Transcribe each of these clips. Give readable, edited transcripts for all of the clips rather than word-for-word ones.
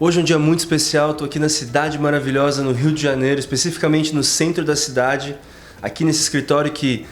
Hoje é um dia muito especial, estou aqui na cidade maravilhosa, no Rio de Janeiro, especificamente no centro da cidade, aqui nesse escritório que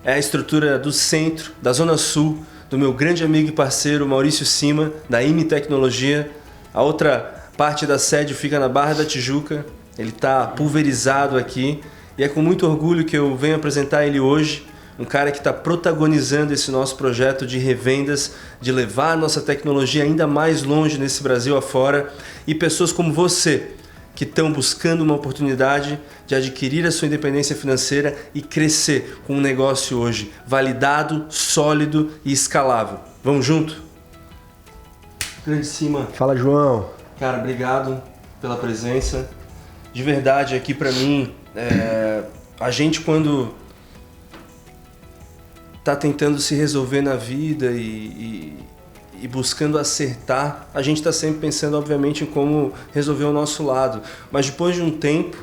é a estrutura do centro, da Zona Sul, do meu grande amigo e parceiro Maurício Cima, da IME Tecnologia. A outra parte da sede fica na Barra da Tijuca, ele está pulverizado aqui e é com muito orgulho que eu venho apresentar ele hoje. Um cara que está protagonizando esse nosso projeto de revendas, de levar a nossa tecnologia ainda mais longe nesse Brasil afora, e pessoas como você, que estão buscando uma oportunidade de adquirir a sua independência financeira e crescer com um negócio hoje validado, sólido e escalável. Vamos junto? Grande Cima. Fala, João. Cara, obrigado pela presença. De verdade, aqui pra mim, a gente quando tá tentando se resolver na vida e buscando acertar, a gente está sempre pensando, obviamente, em como resolver o nosso lado. Mas depois de um tempo,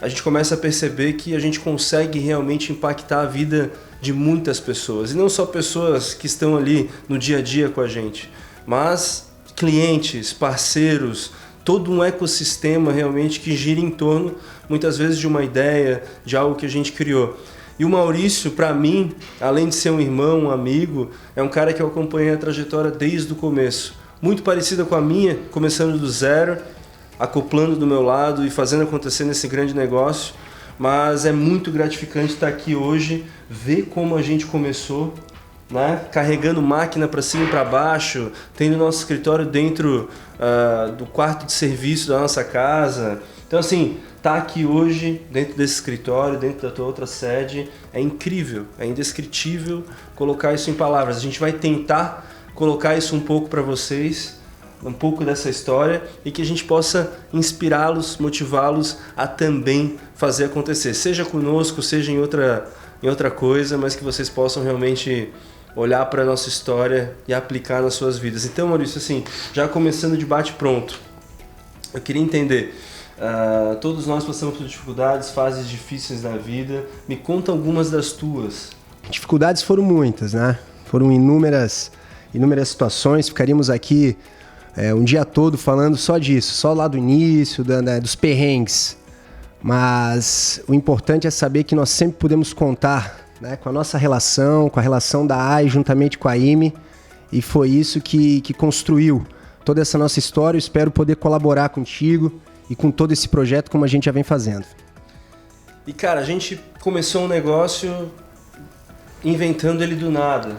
a gente começa a perceber que a gente consegue realmente impactar a vida de muitas pessoas. E não só pessoas que estão ali no dia a dia com a gente, mas clientes, parceiros, todo um ecossistema realmente que gira em torno, muitas vezes, de uma ideia, de algo que a gente criou. E o Maurício, para mim, além de ser um irmão, um amigo, é um cara que eu acompanhei a trajetória desde o começo. Muito parecida com a minha, começando do zero, acoplando do meu lado e fazendo acontecer nesse grande negócio. Mas é muito gratificante estar aqui hoje, ver como a gente começou, né? Carregando máquina para cima e para baixo, tendo nosso escritório dentro do quarto de serviço da nossa casa. Então, assim, tá aqui hoje, dentro desse escritório, dentro da tua outra sede, é incrível, é indescritível colocar isso em palavras. A gente vai tentar colocar isso um pouco para vocês, um pouco dessa história, e que a gente possa inspirá-los, motivá-los a também fazer acontecer. Seja conosco, seja em outra coisa, mas que vocês possam realmente olhar para a nossa história e aplicar nas suas vidas. Então, Maurício, assim, já começando de bate-pronto, eu queria entender... todos nós passamos por dificuldades, fases difíceis na vida. Me conta algumas das tuas. Dificuldades foram muitas, né? Foram inúmeras situações. Ficaríamos aqui um dia todo falando só disso, só lá do início, dos perrengues. Mas o importante é saber que nós sempre podemos contar, né, com a nossa relação, com a relação da AI juntamente com a IME. E foi isso que construiu toda essa nossa história. Eu espero poder colaborar contigo e com todo esse projeto como a gente já vem fazendo. E cara, a gente começou um negócio inventando ele do nada,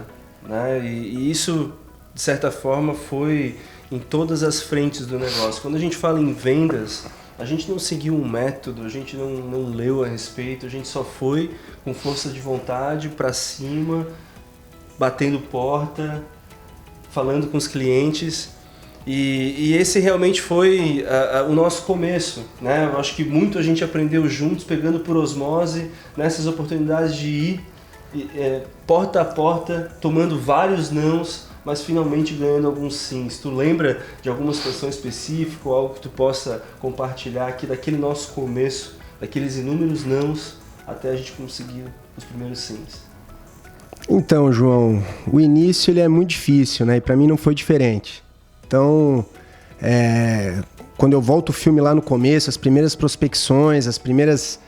né? E isso, de certa forma, foi em todas as frentes do negócio. Quando a gente fala em vendas, a gente não seguiu um método, a gente não leu a respeito, a gente só foi com força de vontade para cima, batendo porta, falando com os clientes. E esse realmente foi o nosso começo, né? Eu acho que muito a gente aprendeu juntos, pegando por osmose, nessas oportunidades de ir porta a porta, tomando vários nãos, mas finalmente ganhando alguns sims. Tu lembra de alguma situação específica ou algo que tu possa compartilhar aqui daquele nosso começo, daqueles inúmeros nãos, até a gente conseguir os primeiros sims? Então, João, o início ele é muito difícil, né? E para mim não foi diferente. Então, quando eu volto o filme lá no começo, as primeiras prospecções, as primeiras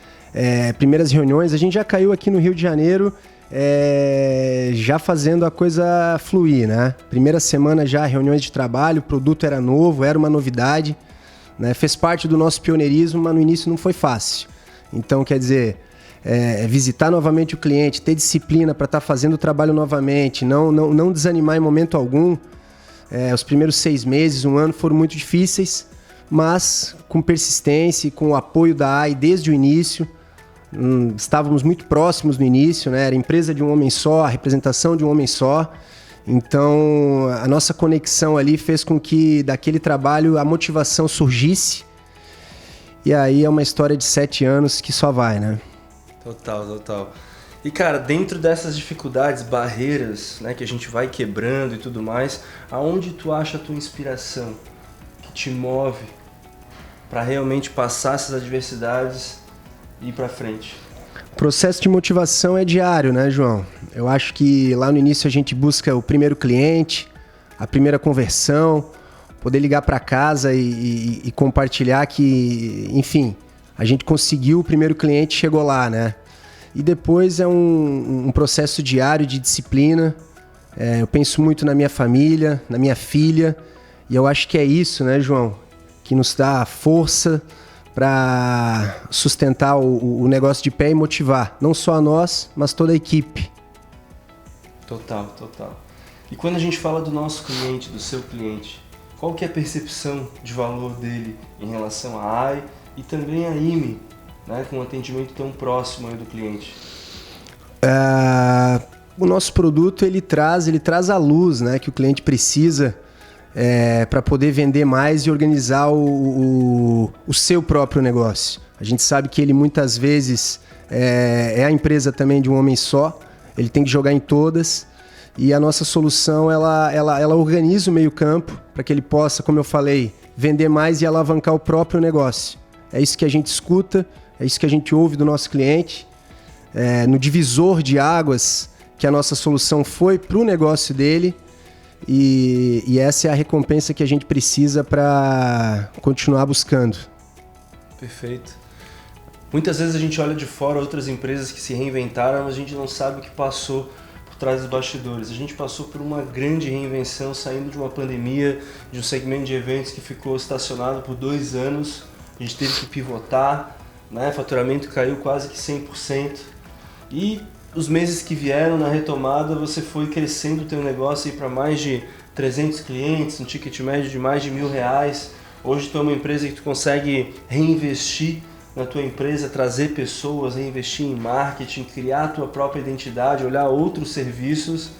reuniões, a gente já caiu aqui no Rio de Janeiro, já fazendo a coisa fluir, né? Primeira semana já reuniões de trabalho, o produto era novo, era uma novidade, né? Fez parte do nosso pioneirismo, mas no início não foi fácil. Então, quer dizer, visitar novamente o cliente, ter disciplina para estar fazendo o trabalho novamente, não desanimar em momento algum. Os primeiros 6 meses, 1 ano foram muito difíceis, mas com persistência e com o apoio da AI desde o início. Estávamos muito próximos no início, né? Era a empresa de um homem só, a representação de um homem só. Então, a nossa conexão ali fez com que daquele trabalho a motivação surgisse. E aí é uma história de 7 anos que só vai, né? Total. E cara, dentro dessas dificuldades, barreiras, né, que a gente vai quebrando e tudo mais, aonde tu acha a tua inspiração que te move para realmente passar essas adversidades e ir para frente? O processo de motivação é diário, né, João? Eu acho que lá no início a gente busca o primeiro cliente, a primeira conversão, poder ligar para casa e compartilhar que, enfim, a gente conseguiu, o primeiro cliente chegou lá, né? E depois é um processo diário de disciplina. Eu penso muito na minha família, na minha filha, e eu acho que é isso, né, João, que nos dá força para sustentar o negócio de pé e motivar, não só a nós, mas toda a equipe. Total. E quando a gente fala do nosso cliente, do seu cliente, qual que é a percepção de valor dele em relação à AI e também à IME, né, com um atendimento tão próximo aí do cliente? O nosso produto ele traz a luz, né, que o cliente precisa para poder vender mais e organizar o seu próprio negócio. A gente sabe que ele muitas vezes é a empresa também de um homem só, ele tem que jogar em todas, e a nossa solução ela organiza o meio-campo para que ele possa, como eu falei, vender mais e alavancar o próprio negócio. É isso que a gente escuta, é isso que a gente ouve do nosso cliente. No divisor de águas que a nossa solução foi para o negócio dele, e essa é a recompensa que a gente precisa para continuar buscando. Perfeito. Muitas vezes a gente olha de fora outras empresas que se reinventaram, mas a gente não sabe o que passou por trás dos bastidores. A gente passou por uma grande reinvenção, saindo de uma pandemia, de um segmento de eventos que ficou estacionado por 2 anos. A gente teve que pivotar, né? O faturamento caiu quase que 100%. E os meses que vieram na retomada, você foi crescendo o teu negócio para mais de 300 clientes, um ticket médio de mais de R$1.000. Hoje tu é uma empresa que tu consegue reinvestir na tua empresa, trazer pessoas, reinvestir em marketing, criar a tua própria identidade, olhar outros serviços.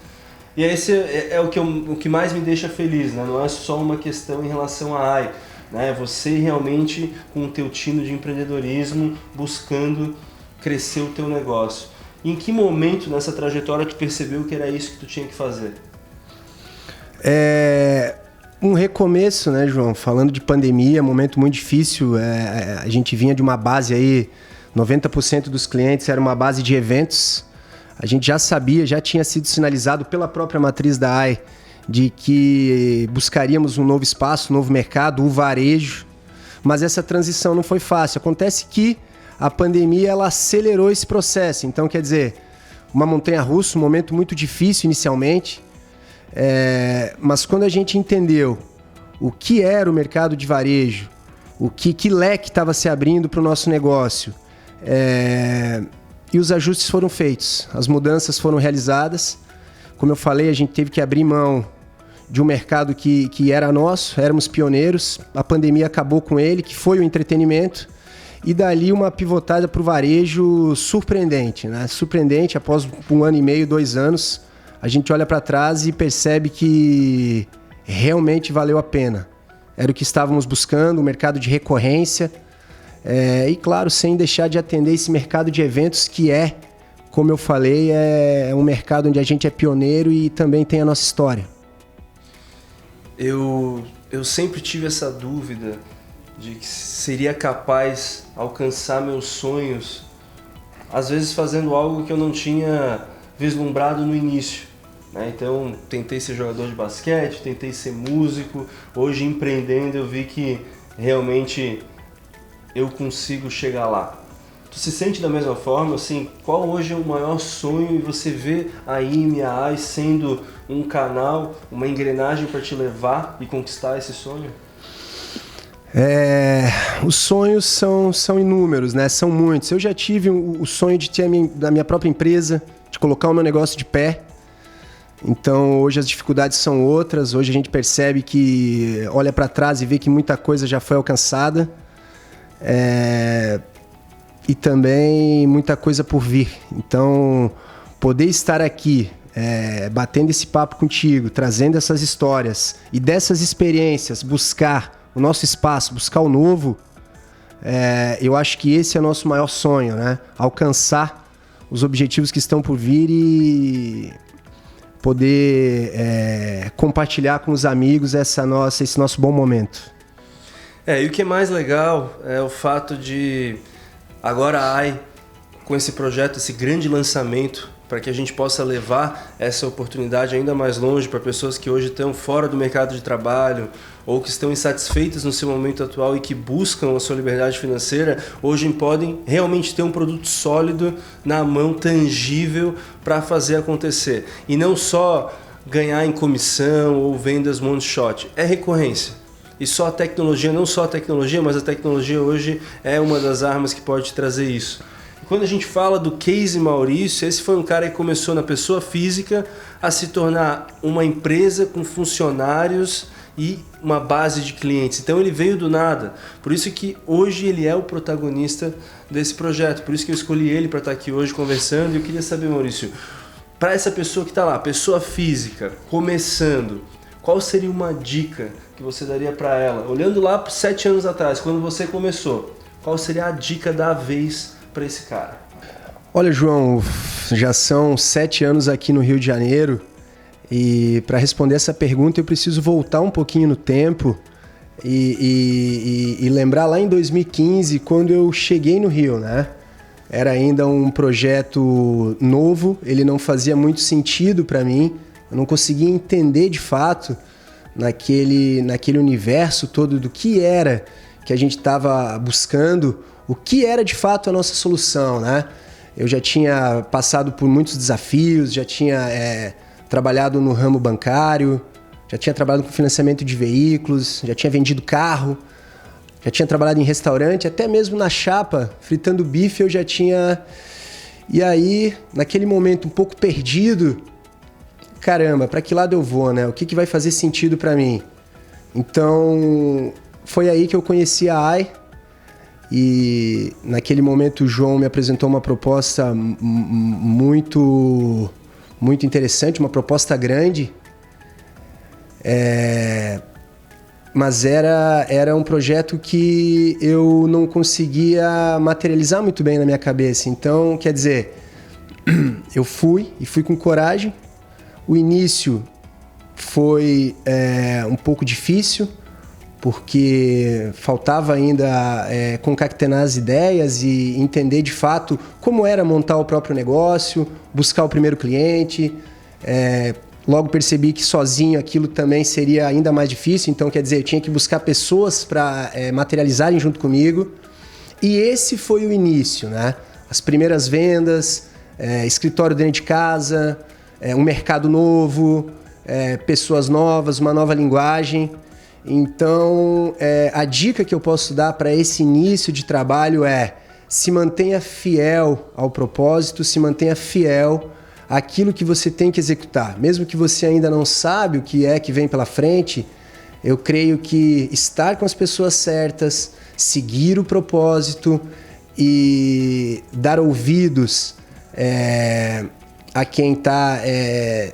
E esse é o que mais me deixa feliz, né? Não é só uma questão em relação à AI, né? Você realmente, com o teu tino de empreendedorismo, buscando crescer o teu negócio. Em que momento nessa trajetória tu percebeu que era isso que tu tinha que fazer? Um recomeço, né, João? Falando de pandemia, momento muito difícil. A gente vinha de uma base aí, 90% dos clientes era uma base de eventos. A gente já sabia, já tinha sido sinalizado pela própria matriz da AI de que buscaríamos um novo espaço, um novo mercado, o varejo. Mas essa transição não foi fácil. Acontece que a pandemia ela acelerou esse processo. Então, quer dizer, uma montanha-russa, um momento muito difícil inicialmente. Mas quando a gente entendeu o que era o mercado de varejo, que leque estava se abrindo para o nosso negócio, e os ajustes foram feitos, as mudanças foram realizadas. Como eu falei, a gente teve que abrir mão de um mercado que era nosso, éramos pioneiros, a pandemia acabou com ele, que foi o entretenimento, e dali uma pivotada para o varejo surpreendente, né? Surpreendente, após 1 ano e meio, 2 anos, a gente olha para trás e percebe que realmente valeu a pena. Era o que estávamos buscando, um mercado de recorrência, e claro, sem deixar de atender esse mercado de eventos que como eu falei, é um mercado onde a gente é pioneiro e também tem a nossa história. Eu sempre tive essa dúvida de que seria capaz de alcançar meus sonhos, às vezes fazendo algo que eu não tinha vislumbrado no início, né? Então, tentei ser jogador de basquete, tentei ser músico, hoje empreendendo eu vi que realmente eu consigo chegar lá. Tu se sente da mesma forma? Assim, qual hoje é o maior sonho e você vê a IME, a AI sendo um canal, uma engrenagem para te levar e conquistar esse sonho? Os sonhos são inúmeros, né? São muitos. Eu já tive o sonho de ter a minha própria empresa, de colocar o meu negócio de pé. Então, hoje as dificuldades são outras. Hoje a gente percebe que olha para trás e vê que muita coisa já foi alcançada. E também muita coisa por vir. Então, poder estar aqui, batendo esse papo contigo, trazendo essas histórias e dessas experiências, buscar o nosso espaço, buscar o novo, eu acho que esse é o nosso maior sonho, né? Alcançar os objetivos que estão por vir e poder compartilhar com os amigos esse nosso bom momento. E o que é mais legal é o fato de agora a AI, com esse projeto, esse grande lançamento para que a gente possa levar essa oportunidade ainda mais longe para pessoas que hoje estão fora do mercado de trabalho ou que estão insatisfeitas no seu momento atual e que buscam a sua liberdade financeira, hoje podem realmente ter um produto sólido na mão, tangível, para fazer acontecer. E não só ganhar em comissão ou vendas one shot, é recorrência. E só a tecnologia, não só a tecnologia, mas a tecnologia hoje é uma das armas que pode trazer isso. Quando a gente fala do case Maurício, esse foi um cara que começou na pessoa física a se tornar uma empresa com funcionários e uma base de clientes. Então ele veio do nada. Por isso que hoje ele é o protagonista desse projeto. Por isso que eu escolhi ele para estar aqui hoje conversando. E eu queria saber, Maurício, para essa pessoa que está lá, pessoa física, começando, qual seria uma dica que você daria para ela? Olhando lá para 7 anos atrás, quando você começou, qual seria a dica da vez para esse cara? Olha, João, já são 7 anos aqui no Rio de Janeiro e para responder essa pergunta eu preciso voltar um pouquinho no tempo e lembrar lá em 2015, quando eu cheguei no Rio, né? Era ainda um projeto novo, ele não fazia muito sentido para mim, eu não conseguia entender de fato naquele universo todo do que era que a gente estava buscando, o que era de fato a nossa solução, né? Eu já tinha passado por muitos desafios, já tinha trabalhado no ramo bancário, já tinha trabalhado com financiamento de veículos, já tinha vendido carro, já tinha trabalhado em restaurante, até mesmo na chapa, fritando bife eu já tinha... E aí, naquele momento um pouco perdido, caramba, para que lado eu vou, né? O que vai fazer sentido para mim? Então, foi aí que eu conheci a AI e naquele momento o João me apresentou uma proposta muito interessante, uma proposta grande, mas era um projeto que eu não conseguia materializar muito bem na minha cabeça. Então, quer dizer, eu fui com coragem. O início foi um pouco difícil, porque faltava ainda concatenar as ideias e entender de fato como era montar o próprio negócio, buscar o primeiro cliente. Logo percebi que sozinho aquilo também seria ainda mais difícil, então quer dizer, eu tinha que buscar pessoas para materializarem junto comigo. E esse foi o início, né? As primeiras vendas, escritório dentro de casa, um mercado novo, pessoas novas, uma nova linguagem. Então, a dica que eu posso dar para esse início de trabalho é: se mantenha fiel ao propósito, se mantenha fiel àquilo que você tem que executar. Mesmo que você ainda não sabe o que é que vem pela frente, eu creio que estar com as pessoas certas, seguir o propósito e dar ouvidos a quem está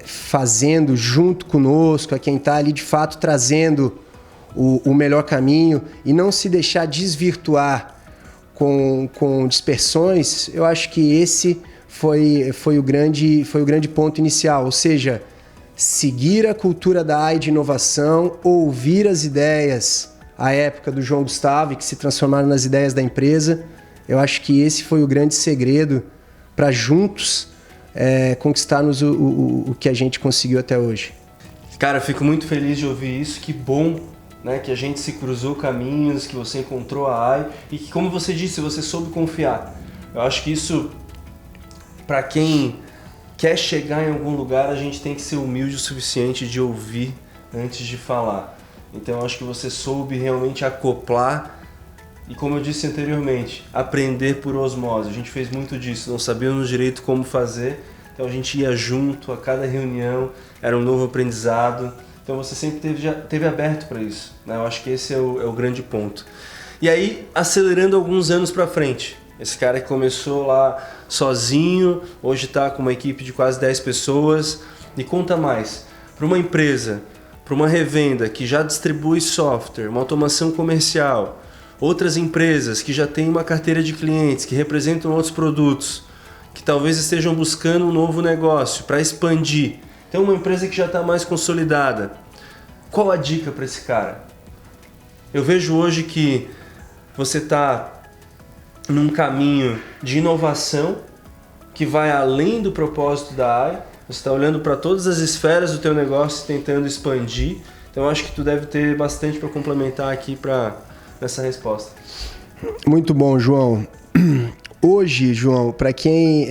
fazendo junto conosco, a quem está ali de fato trazendo o melhor caminho e não se deixar desvirtuar com dispersões, eu acho que esse foi o grande ponto inicial. Ou seja, seguir a cultura da AI de inovação, ouvir as ideias à época do João Gustavo e que se transformaram nas ideias da empresa. Eu acho que esse foi o grande segredo para juntos conquistarmos o que a gente conseguiu até hoje. Cara, eu fico muito feliz de ouvir isso. Que bom, né, que a gente se cruzou caminhos, que você encontrou a AI e que, como você disse, você soube confiar. Eu acho que isso, para quem quer chegar em algum lugar, a gente tem que ser humilde o suficiente de ouvir antes de falar. Então eu acho que você soube realmente acoplar e, como eu disse anteriormente, aprender por osmose. A gente fez muito disso, não sabíamos direito como fazer, então a gente ia junto a cada reunião, era um novo aprendizado. Então você sempre teve aberto para isso, né? Eu acho que esse é o grande ponto. E aí, acelerando alguns anos para frente, esse cara que começou lá sozinho, hoje está com uma equipe de quase 10 pessoas. E conta mais, para uma empresa, para uma revenda que já distribui software, uma automação comercial, outras empresas que já têm uma carteira de clientes, que representam outros produtos, que talvez estejam buscando um novo negócio para expandir. Então, uma empresa que já está mais consolidada. Qual a dica para esse cara? Eu vejo hoje que você está num caminho de inovação, que que vai além do propósito da AI. Você está olhando para todas as esferas do teu negócio e tentando expandir. Então, eu acho que tu deve ter bastante para complementar aqui nessa resposta. Muito bom, João. Hoje, João, para quem...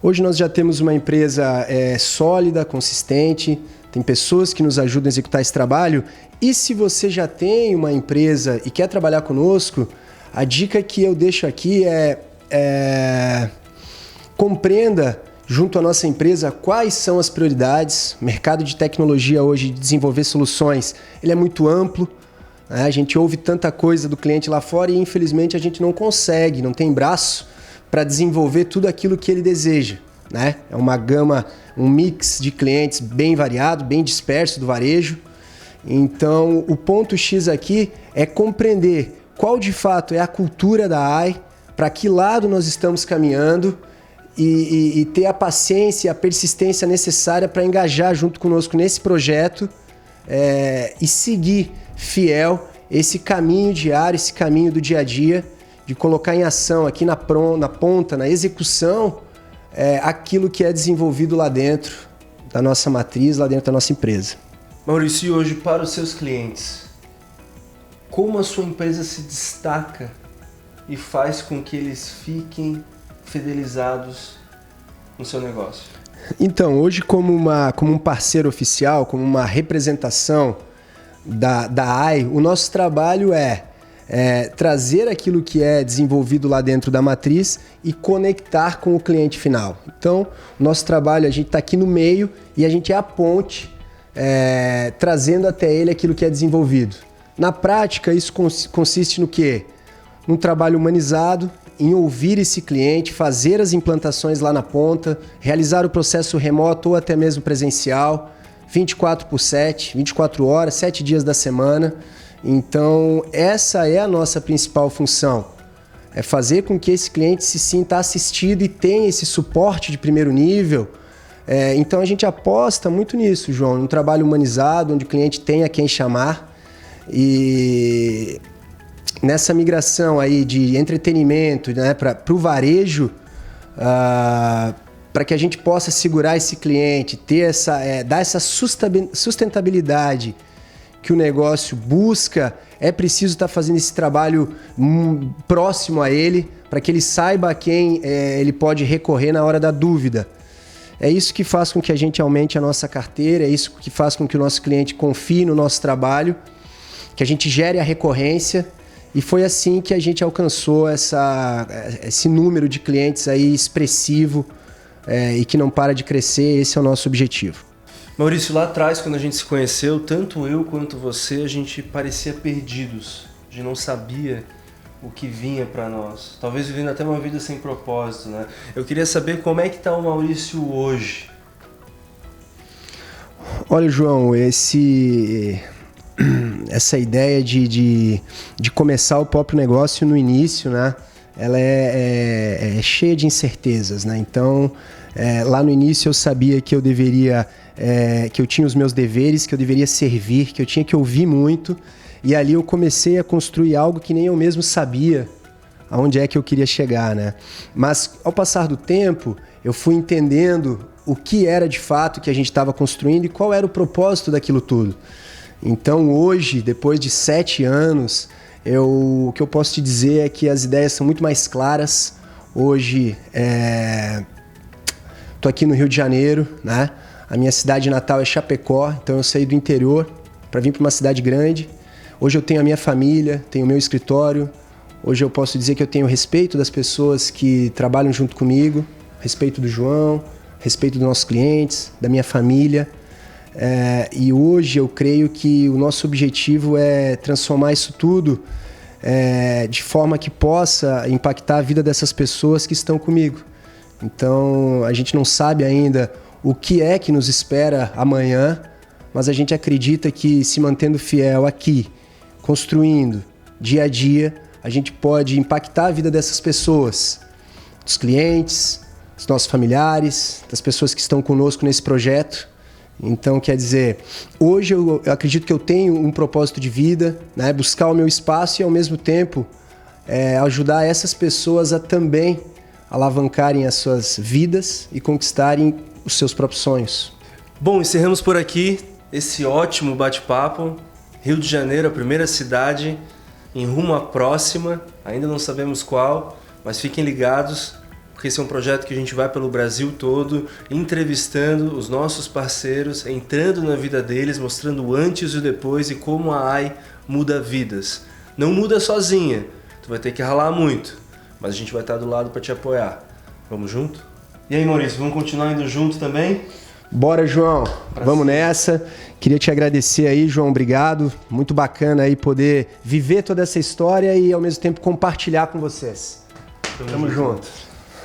Hoje nós já temos uma empresa sólida, consistente, tem pessoas que nos ajudam a executar esse trabalho. E se você já tem uma empresa e quer trabalhar conosco, a dica que eu deixo aqui é compreenda junto à nossa empresa quais são as prioridades. O mercado de tecnologia hoje, de desenvolver soluções, ele é muito amplo. Né? A gente ouve tanta coisa do cliente lá fora e infelizmente a gente não consegue, não tem braço para desenvolver tudo aquilo que ele deseja. Né? É uma gama, um mix de clientes bem variado, bem disperso do varejo. Então, o ponto X aqui é compreender qual de fato é a cultura da AI, para que lado nós estamos caminhando e ter a paciência e a persistência necessária para engajar junto conosco nesse projeto e seguir fiel esse caminho diário, esse caminho do dia a dia, de colocar em ação aqui na ponta, na execução, aquilo que é desenvolvido lá dentro da nossa matriz, lá dentro da nossa empresa. Maurício, e hoje para os seus clientes, como a sua empresa se destaca e faz com que eles fiquem fidelizados no seu negócio? Então, hoje como um parceiro oficial, como uma representação da AI, o nosso trabalho é trazer aquilo que é desenvolvido lá dentro da matriz e conectar com o cliente final. Então, o nosso trabalho, a gente está aqui no meio e a gente é a ponte, trazendo até ele aquilo que é desenvolvido. Na prática, isso consiste no quê? Num trabalho humanizado, em ouvir esse cliente, fazer as implantações lá na ponta, realizar o processo remoto ou até mesmo presencial, 24/7, 24 horas, 7 dias da semana. Então, essa é a nossa principal função, é fazer com que esse cliente se sinta assistido e tenha esse suporte de primeiro nível. Então, a gente aposta muito nisso, João, num trabalho humanizado, onde o cliente tem a quem chamar. E nessa migração aí de entretenimento, né, para o varejo, para que a gente possa segurar esse cliente, ter dar essa sustentabilidade que o negócio busca, é preciso estar fazendo esse trabalho próximo a ele, para que ele saiba a quem ele pode recorrer na hora da dúvida. É isso que faz com que a gente aumente a nossa carteira, é isso que faz com que o nosso cliente confie no nosso trabalho, que a gente gere a recorrência, e foi assim que a gente alcançou esse número de clientes aí expressivo e que não para de crescer. Esse é o nosso objetivo. Maurício, lá atrás, quando a gente se conheceu, tanto eu quanto você, a gente parecia perdidos, a gente não sabia o que vinha para nós, talvez vivendo até uma vida sem propósito, né? Eu queria saber como é que está o Maurício hoje. Olha, João, essa ideia de começar o próprio negócio no início, né? Ela é cheia de incertezas, né? Então, lá no início eu sabia que eu deveria, que eu tinha os meus deveres, que eu deveria servir, que eu tinha que ouvir muito. E ali eu comecei a construir algo que nem eu mesmo sabia aonde é que eu queria chegar, né? Mas ao passar do tempo, eu fui entendendo o que era de fato que a gente estava construindo e qual era o propósito daquilo tudo. Então hoje, depois de 7 anos, o que eu posso te dizer é que as ideias são muito mais claras. Hoje, tô aqui no Rio de Janeiro, né? A minha cidade natal é Chapecó, então eu saí do interior para vir para uma cidade grande. Hoje eu tenho a minha família, tenho o meu escritório. Hoje eu posso dizer que eu tenho respeito das pessoas que trabalham junto comigo, respeito do João, respeito dos nossos clientes, da minha família. E hoje eu creio que o nosso objetivo é transformar isso tudo de forma que possa impactar a vida dessas pessoas que estão comigo. Então, a gente não sabe ainda o que é que nos espera amanhã, mas a gente acredita que se mantendo fiel aqui, construindo dia a dia, a gente pode impactar a vida dessas pessoas, dos clientes, dos nossos familiares, das pessoas que estão conosco nesse projeto. Então, quer dizer, hoje eu acredito que eu tenho um propósito de vida, né? Buscar o meu espaço e, ao mesmo tempo, ajudar essas pessoas a também alavancarem as suas vidas e conquistarem os seus próprios sonhos. Bom, encerramos por aqui esse ótimo bate-papo. Rio de Janeiro, a primeira cidade, em rumo à próxima, ainda não sabemos qual, mas fiquem ligados, porque esse é um projeto que a gente vai pelo Brasil todo, entrevistando os nossos parceiros, entrando na vida deles, mostrando o antes e o depois e como a AI muda vidas. Não muda sozinha, tu vai ter que ralar muito, mas a gente vai estar do lado para te apoiar. Vamos junto? E aí, Maurício, vamos continuar indo junto também? Bora, João. Vamos nessa. Queria te agradecer aí, João. Obrigado. Muito bacana aí poder viver toda essa história e ao mesmo tempo compartilhar com vocês. Tamo junto.